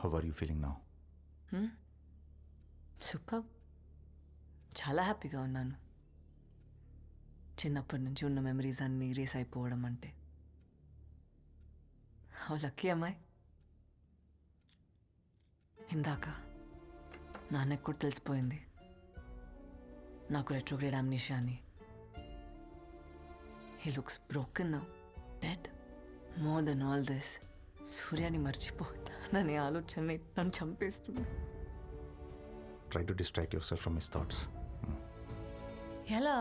How are you feeling now? Super. చాలా హ్యాపీగా ఉన్నాను. చిన్నప్పటి నుంచి ఉన్న మెమరీస్ అన్నీ రేస్ అయిపోవడం అంటే హౌ లక్కీ అమ్మాయి. ఇందాక నాన్నకు కూడా తెలిసిపోయింది నాకు రెట్రోగ్రేడ్ అమ్నీషియా అని. He looks broken now, dead. More than all this, సూర్యాని మర్చిపోతాననే ఆలోచనని నన్ను చంపేస్తుంది. Try to distract yourself from his thoughts. ఎలా?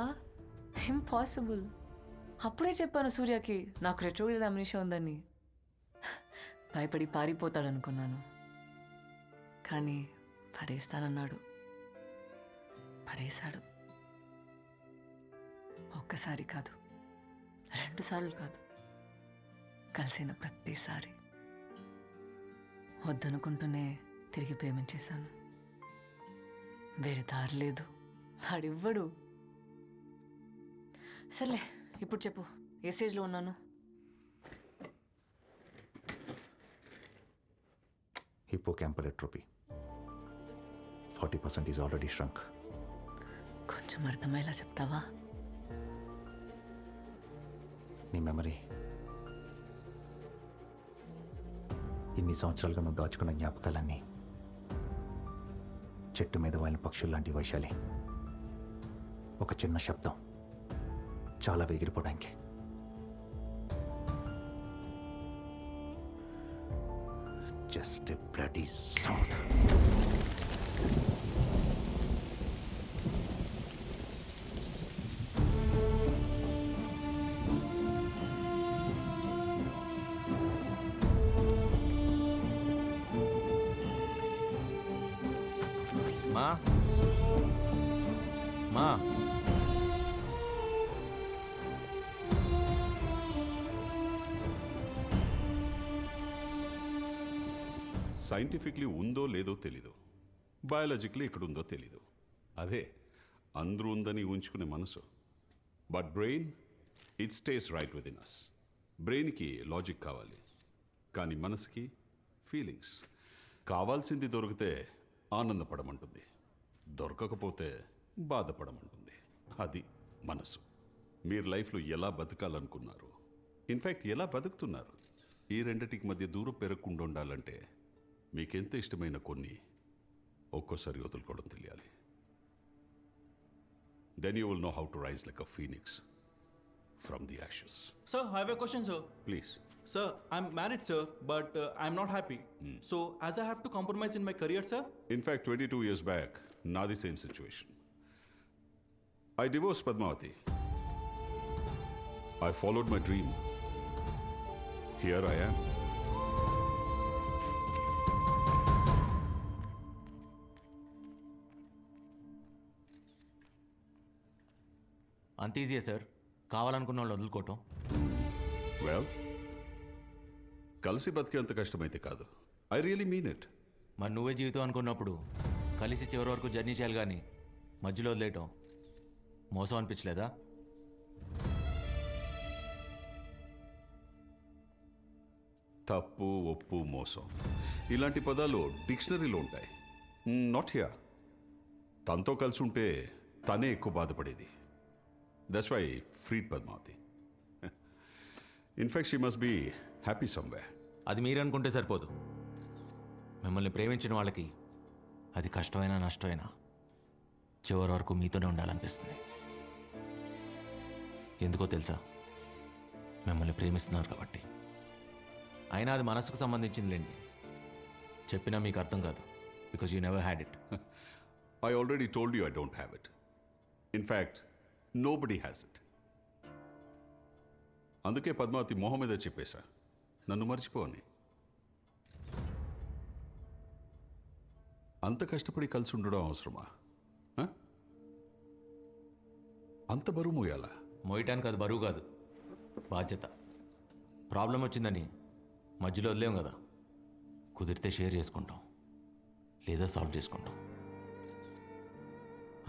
ఇంపాసిబుల్. అప్పుడే చెప్పాను సూర్యకి నాకు రెట్రోగ్రేడ్ అమ్నీషియా ఉందని. భయపడి పారిపోతాడనుకున్నాను, కానీ పడేస్తానన్నాడు. పడేశాడు. ఒక్కసారి కాదు, 2 సార్లు కాదు, కలిసిన ప్రతిసారి. వద్దనుకుంటూనే తిరిగి ప్రేమించేశాను. వేరే దారి లేదు, వాడివ్వడు. సర్లే, ఇప్పుడు చెప్పు, ఏ స్టేజ్లో ఉన్నాను? Hippocampal atrophy 40% is already shrunk. కొంచెం అర్థమయ్యేలా చెప్తావా? నీ మెమరీ, ఇన్ని సంవత్సరాలుగా నువ్వు దాచుకున్న జ్ఞాపకాలన్నీ చెట్టు మీద వాలిన పక్షులు లాంటి వైశాలి. ఒక చిన్న శబ్దం చాలా ఎగిరిపోవడానికి. Just a bloody sound. మా మా సైంటిఫిక్లీ ఉందో లేదో తెలీదు, బయాలజిక్లీ ఇక్కడ ఉందో తెలీదు. అదే అందరూ ఉందని ఊహించుకునే మనసు. But brain, it stays right within us. బ్రెయిన్కి లాజిక్ కావాలి, కానీ మనసుకి ఫీలింగ్స్. కావాల్సింది దొరికితే ఆనందపడమంటుంది, దొరకకపోతే బాధపడమంటుంది. అది మనసు. మీరు లైఫ్లో ఎలా బతకాలనుకున్నారు, ఇన్ఫ్యాక్ట్ ఎలా బతుకుతున్నారు, ఈ రెండిటికి మధ్య దూరం పెరగకుండా ఉండాలంటే మీకెంత ఇష్టమైన కొన్ని ఒక్కోసారి వదులుకోవడం తెలియాలి. Then you will know how to rise like a phoenix from the ashes. Sir, I have a question, sir. Please. Sir, I'm married, sir, but I'm not happy. So, as I have to compromise in my career, sir? In fact 22 years back నాది same situation. I divorce Padmavati. I followed my dream. Here I am. అంత ఈజీయే sir, కావాలనుకున్న వాళ్ళు వదులుకోవటం. Well, కలిసి బతికేంత కష్టమైతే కాదు. I really mean it. మరి నువ్వే జీవితం అనుకున్నప్పుడు కలిసి చివరి వరకు జర్నీ చేయాలి, కానీ మధ్యలో వదిలేయటం మోసం అనిపించలేదా? తప్పు, ఒప్పు, మోసం ఇలాంటి పదాలు డిక్షనరీలో ఉంటాయి. Not here. తనతో కలిసి ఉంటే తనే ఎక్కువ బాధపడేది. That's why freed Padmavati. In fact she must be happy somewhere. అది మీరు అనుకుంటే సరిపోదు. మిమ్మల్ని ప్రేమించిన వాళ్ళకి అది కష్టమైనా నష్టమైనా చివరి వరకు మీతోనే ఉండాలనిపిస్తుంది. ఎందుకో తెలుసా? మిమ్మల్ని ప్రేమిస్తున్నారు కాబట్టి. అయినా అది మనసుకు సంబంధించిందిలేండి. చెప్పినా మీకు అర్థం కాదు, because you never had it. I already told you I don't have it. In fact nobody has it. అందుకే పద్మావతి మొహం మీద చెప్పేశా, నన్ను మర్చిపోని. అంత కష్టపడి కలిసి ఉండడం అవసరమా? అంత బరువు మోయాలా? మోయటానికి అది బరువు కాదు, బాధ్యత. ప్రాబ్లం వచ్చిందని మధ్యలో వదిలేం కదా. కుదిరితే షేర్ చేసుకుంటాం, లేదా సాల్వ్ చేసుకుంటాం.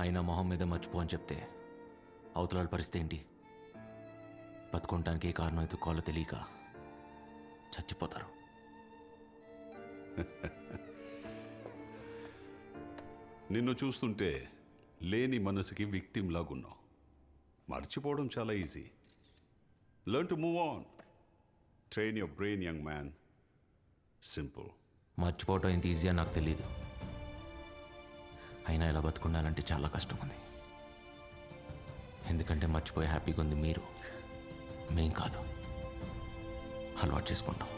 అయినా మొహం మీద మర్చిపో అని చెప్తే అవతల పరిస్థితి ఏంటి? బతుకుంటానికి ఏ కారణం ఎత్తుకోవాలో తెలియక చచ్చిపోతారు. నిన్ను చూస్తుంటే లేని మనసుకి విక్టిమ్ లాగున్నావు. మర్చిపోవడం చాలా easy. Learn to move on. Train your brain young man. Simple. మర్చిపోవటం ఎంత ఈజీ అని నాకు తెలియదు. అయినా ఇలా బతుకుండాలంటే చాలా కష్టం ఉంది. ఎందుకంటే మర్చిపోయి హ్యాపీగా ఉంది మీరు, మేం కాదు. అలవాటు చేసుకుంటాం.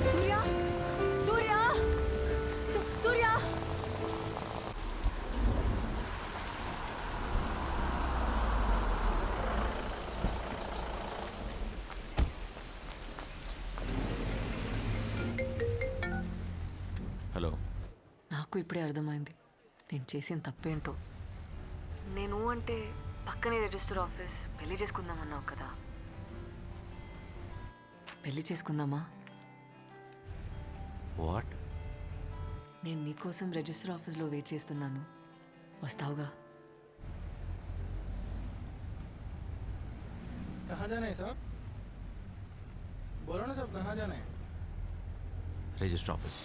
సూర్య సూర్య సూర్య హలో. నాకు ఇప్పుడే అర్థమైంది నేను చేసిన తప్పేంటో. నేను అంటే పక్కనే రిజిస్టర్ ఆఫీస్, పెళ్లి చేసుకుందామన్నావు కదా. పెళ్లి చేసుకుందామా? వాట్? నేను నీకోసం రిజిస్టర్ ఆఫీస్లో వెయిట్ చేస్తున్నాను, వస్తావుగా? कहाँ जाना है साहब? बोलो ना साहब, कहाँ जाना है? Register office.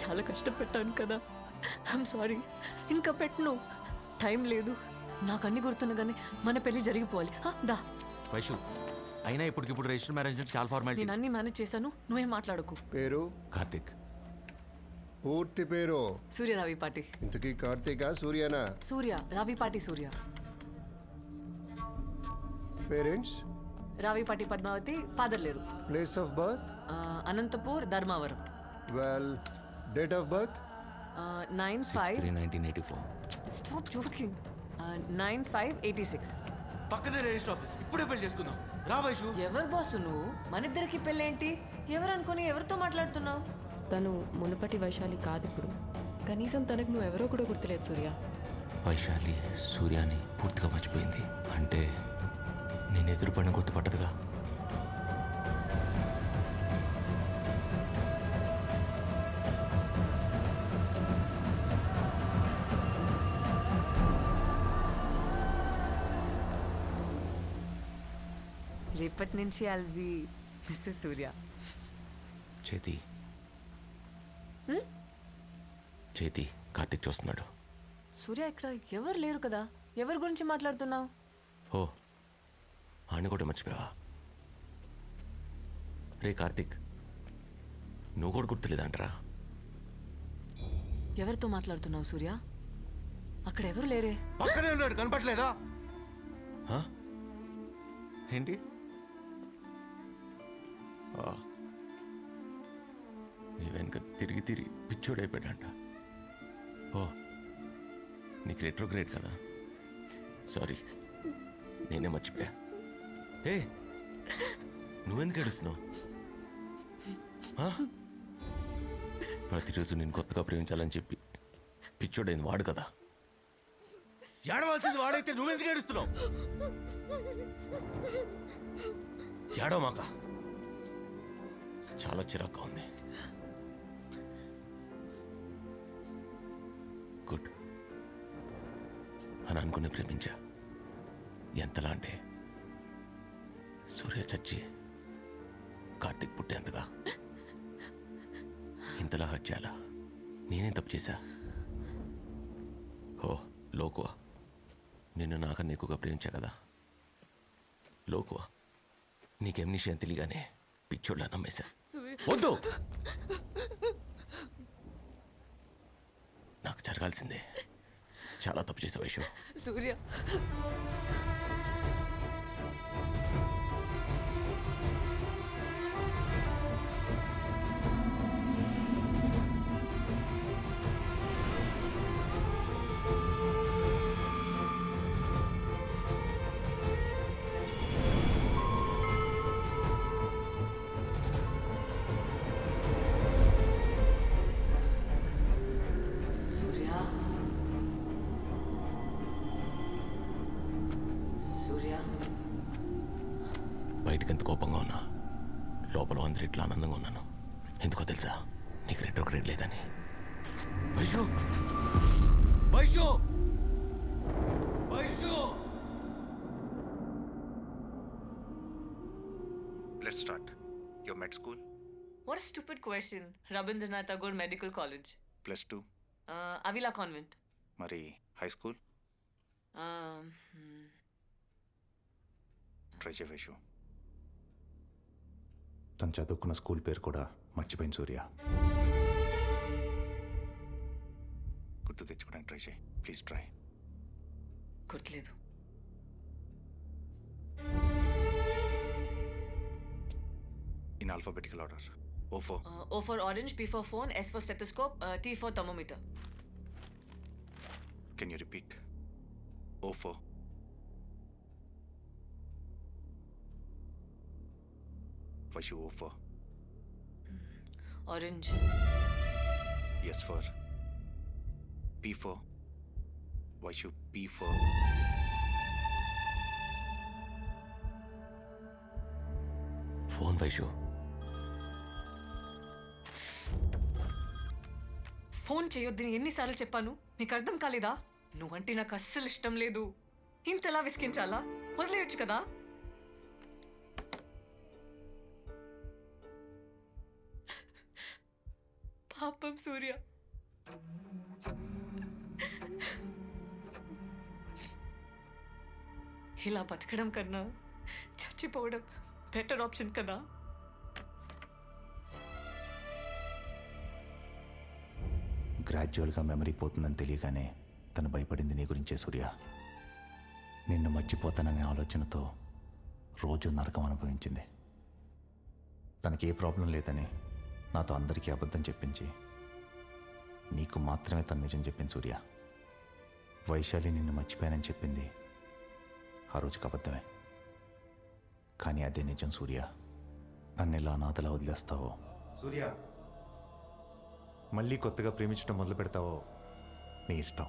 చాలా కష్టపెట్టాను కదా. I'm sorry. ఇంకా పెట్టను, టైం లేదు. నాకు అన్ని గుర్తున్నగానే మన పెళ్లి జరిగిపోవాలి. దా. వైషు, అయినా ఇప్పటికిప్పుడు రిజిస్టర్ మ్యారేజ్ అంటే చాలా ఫార్మాలిటీ. నేను అన్ని మేనేజ్ చేశాను, నువ్వేం మాట్లాడకు. పేరు? కార్తిక్. పూర్తి పేరు? సూర్య రావిపాటి. ఇంతకీ కార్తీకా సూర్యనా? సూర్య రావిపాటి సూర్య. పేరెంట్స్? రావిపాటి పద్మావతి. ఫాదర్ లేరు. Place of birth? Anantapur, Dharmavaram. Well, date of birth? 1984. Stop joking. 9/5/86. పక్కనే రిజిస్టర్ ఆఫీస్. ఇప్పుడే పెళ్లి చేసుకుందాం. రా వైషు. ఎవరు బాసు నువ్వు? మన ఇద్దరికి పెళ్ళేంటి? ఎవరు అనుకుని ఎవరితో మాట్లాడుతున్నావు? తను మునుపటి వైశాలి కాదు ఇప్పుడు. కనీసం తనకు నువ్వెవరో కూడా గుర్తులేదు సూర్య. వైశాలి సూర్యాని పూర్తిగా మర్చిపోయింది. అంటే నేను ఎదురుపడిన గుర్తుపట్టదుగా. రేపటి నుంచి ఐల్ బి మిస్సెస్ సూర్య. చేతి చేతి కార్తిక్ చూస్తున్నాడు. సూర్య ఇక్కడ ఎవరు లేరు కదా, ఎవరి గురించి మాట్లాడుతున్నావు? ఓ, ఆయన కూడా మర్చిపోయావా? రే కార్తిక్, నువ్వు కూడా గుర్తులేదంటరా? ఎవరితో మాట్లాడుతున్నావు సూర్య? అక్కడ ఎవరు లేరే. పక్కనే ఉన్నాడు, కనపట్లేదా? ఏంటి? నీ వెనుక తిరిగి తిరిగి పిచ్చోడైపోయాడంట. ఓ, నీకు రెట్రోగ్రేడ్ కదా. సారీ, నేనే మర్చిపోయా. ఏ, నువ్వెందుకు ఏడుస్తున్నావు? ప్రతిరోజు నేను కొత్తగా ప్రేమించాలని చెప్పి పిచ్చోడైంది వాడు కదా. ఏడవలసింది వాడైతే నువ్వెందుకు ఏడుస్తున్నావు? ఏడవమాక, చాలా చిరాగ్గా ఉంది. గుడ్ అని అనుకుని ప్రేమించా. ఎంతలా అంటే సూర్య చచ్చి కార్తిక్ పుట్టేంతగా. ఇంతలా హర్ట్ చేయాలా? నేనేం తప్పు చేశా? ఓ లోకువా, నిన్ను నాకన్నా ఎక్కువగా ప్రేమించా కదా. లోకువా, నీకేం నిషయం తెలియగానే పిచ్చోళ్ళ నమ్మేశా. వద్దు, నాకు జరగాల్సిందే. చాలా తప్పు చేసావు వైషు. సూర్య, బయటకు ఎంత కోపంగా ఉన్నా లోపల 100 రెట్లు ఆనందంగా ఉన్నాను. ఎందుకో తెలుసా? నీకు రెట్రోగ్రేడ్ లేదని. Vaishu Vaishu Vaishu let's start. Your med school What a stupid question. Rabindranath Tagore Medical College. +2. Avila Convent. మరి హై స్కూల్ ట్రై చేయ వైషు. తను చదువుకున్న స్కూల్ పేరు కూడా మర్చిపోయింది సూర్య. గుర్తు తెచ్చుకోవడానికి ట్రై చేయి ప్లీజ్. ట్రై. గుర్తులేదు. In alphabetical order. O4. O for orange, P for phone, S for stethoscope, T for thermometer. Can you repeat? O4. Vaishu O4. Orange. S for P4. Vaishu P4. Phone Vaishu. Phone చేయొద్దని ఎన్నిసార్లు చెప్పాను? నీకు అర్థం కాలేదా? నువ్వంటే నాకు అస్సలు ఇష్టం లేదు. ఇంతలా విసిగించాలా? వదిలేయొచ్చు కదా. పాపం సూర్య. ఇలా బతకడం కన్నా చచ్చిపోవడం బెటర్ ఆప్షన్ కదా. గ్రాడ్యువల్గా మెమరీ పోతుందని తెలియగానే తను భయపడింది నీ గురించే సూర్య. నిన్ను మర్చిపోతాననే ఆలోచనతో రోజు నరకం అనుభవించింది. తనకి ఏ ప్రాబ్లం లేదని నాతో అందరికీ అబద్ధం చెప్పించి నీకు మాత్రమే తను నిజం చెప్పింది సూర్య. వైశాలి నిన్ను మర్చిపోయానని చెప్పింది ఆ రోజుకి అబద్ధమే. కానీ అదే నిజం సూర్య. నన్ను ఇలా అనాథలా వదిలేస్తావో సూర్య, మళ్ళీ కొత్తగా ప్రేమించడం మొదలు పెడతావో నీ ఇష్టం.